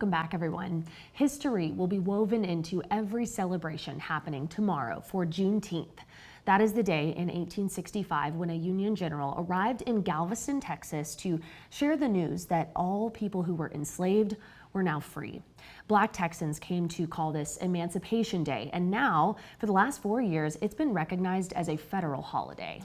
welcome back everyone. History will be woven into every celebration happening tomorrow for Juneteenth. That is the day in 1865 when a Union general arrived in Galveston, Texas to share the news that all people who were enslaved were now free. Black Texans came to call this Emancipation Day, and now, for the last 4 years, it's been recognized as a federal holiday.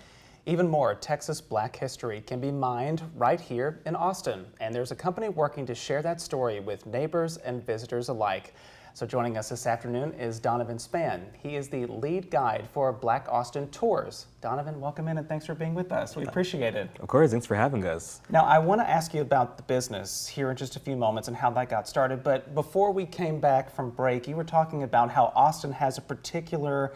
Even more Texas Black history can be mined right here in Austin, and there's a company working to share that story with neighbors and visitors alike. So joining us this afternoon is Donovan Spann. He is the lead guide for Black Austin Tours. Donovan, welcome in and thanks for being with us. We appreciate it. Of course, thanks for having us. Now, I want to ask you about the business here in just a few moments and how that got started, but before we came back from break, you were talking about how Austin has a particular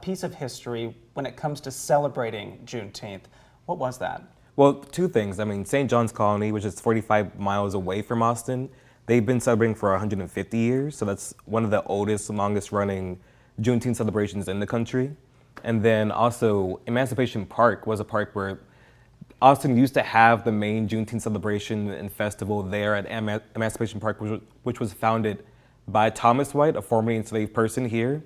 piece of history when it comes to celebrating Juneteenth. What was that? Well, two things. I mean, St. John's Colony, which is 45 miles away from Austin, they've been celebrating for 150 years, so that's one of the oldest, longest running Juneteenth celebrations in the country. And then also, Emancipation Park was a park where Austin used to have the main Juneteenth celebration and festival there at Emancipation Park, which was founded by Thomas White, a formerly enslaved person here.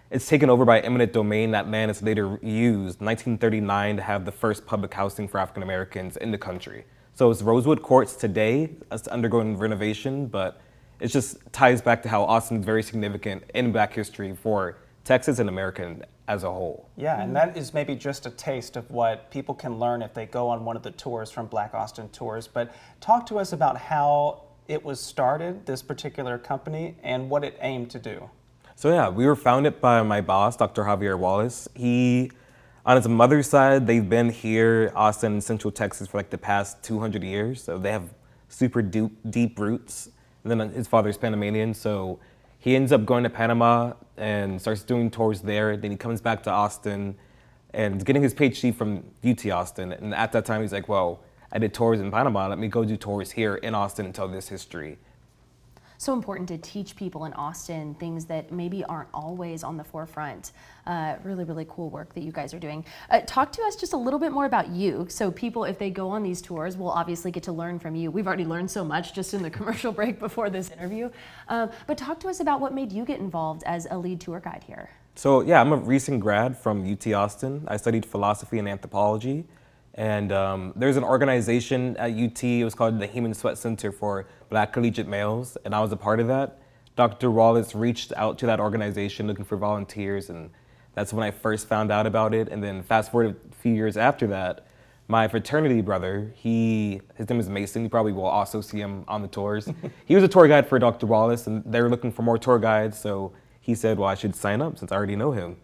It's taken over by eminent domain. That land is later used in 1939 to have the first public housing for African Americans in the country. So it's Rosewood Courts today, it's undergoing renovation, but it just ties back to how Austin is very significant in Black history for Texas and America as a whole. Yeah, and that is maybe just a taste of what people can learn if they go on one of the tours from Black Austin Tours. But talk to us about how it was started, this particular company, and what it aimed to do. So yeah, we were founded by my boss, Dr. Javier Wallace. On his mother's side, they've been here, Austin, Central Texas, for like the past 200 years. So they have super deep roots. And then his father's Panamanian, so he ends up going to Panama and starts doing tours there. Then he comes back to Austin and getting his PhD from UT Austin. And at that time, he's like, well, I did tours in Panama. Let me go do tours here in Austin and tell this history. So important to teach people in Austin things that maybe aren't always on the forefront. Really, really cool work that you guys are doing. Talk to us just a little bit more about you. So people, if they go on these tours, will obviously get to learn from you. We've already learned so much just in the commercial break before this interview. But talk to us about what made you get involved as a lead tour guide here. So yeah, I'm a recent grad from UT Austin. I studied philosophy and anthropology. And there's an organization at UT, it was called the Human Sweat Center for Black Collegiate Males, and I was a part of that. Dr. Wallace reached out to that organization looking for volunteers, and that's when I first found out about it. And then fast forward a few years after that, my fraternity brother, his name is Mason, you probably will also see him on the tours. He was a tour guide for Dr. Wallace, and they were looking for more tour guides, so he said, well, I should sign up since I already know him.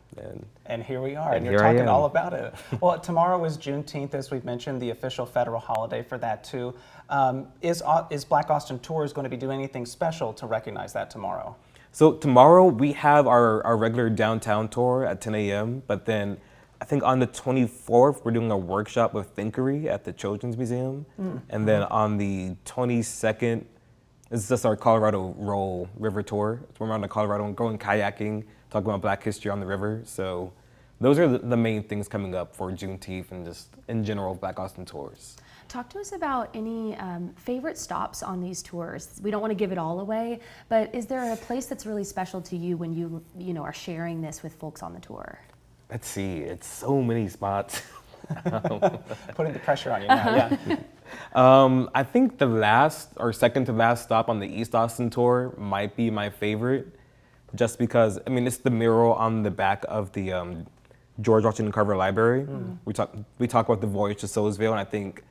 And here we are, and you're talking all about it. Well, tomorrow is Juneteenth, as we've mentioned, the official federal holiday for that too. Is Black Austin Tours going to be doing anything special to recognize that tomorrow? So tomorrow we have our regular downtown tour at 10 a.m., but then I think on the 24th, we're doing a workshop with Thinkery at the Children's Museum. And then on the 22nd, this is just our Colorado Roll River Tour. So we're around the Colorado and going kayaking, talking about Black history on the river. So those are the main things coming up for Juneteenth and just in general Black Austin Tours. Talk to us about any favorite stops on these tours. We don't want to give it all away, but is there a place that's really special to you when you are sharing this with folks on the tour? Let's see, it's so many spots. Putting the pressure on you now, yeah. I think the last or second to last stop on the East Austin tour might be my favorite, just because, I mean, it's the mural on the back of the George Washington Carver Library. We talk about the voyage to Soulsville, and I think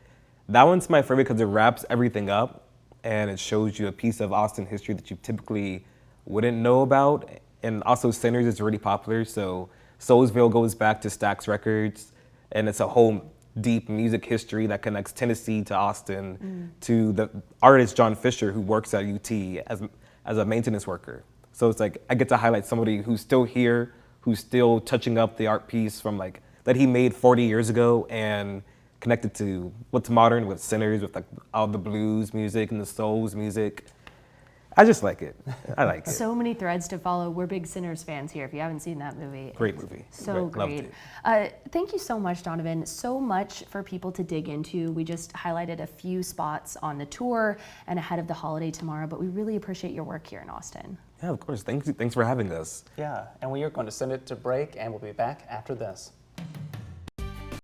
that one's my favorite because it wraps everything up and it shows you a piece of Austin history that you typically wouldn't know about. And also Centers is really popular, so Soulsville goes back to Stax Records, and it's a whole deep music history that connects Tennessee to Austin to the artist John Fisher, who works at UT as a maintenance worker. So it's like I get to highlight somebody who's still here, who's still touching up the art piece from like that he made 40 years ago and connected to what's modern with Centers, with like all the blues music and the souls music. I just like it. I like it. So many threads to follow. We're big Sinners fans here. If you haven't seen that movie, Great movie. So Loved great. it. Thank you so much, Donovan. So much for people to dig into. We just highlighted a few spots on the tour and ahead of the holiday tomorrow, but we really appreciate your work here in Austin. Yeah, of course. Thanks for having us. Yeah, and we are going to send it to break, and we'll be back after this.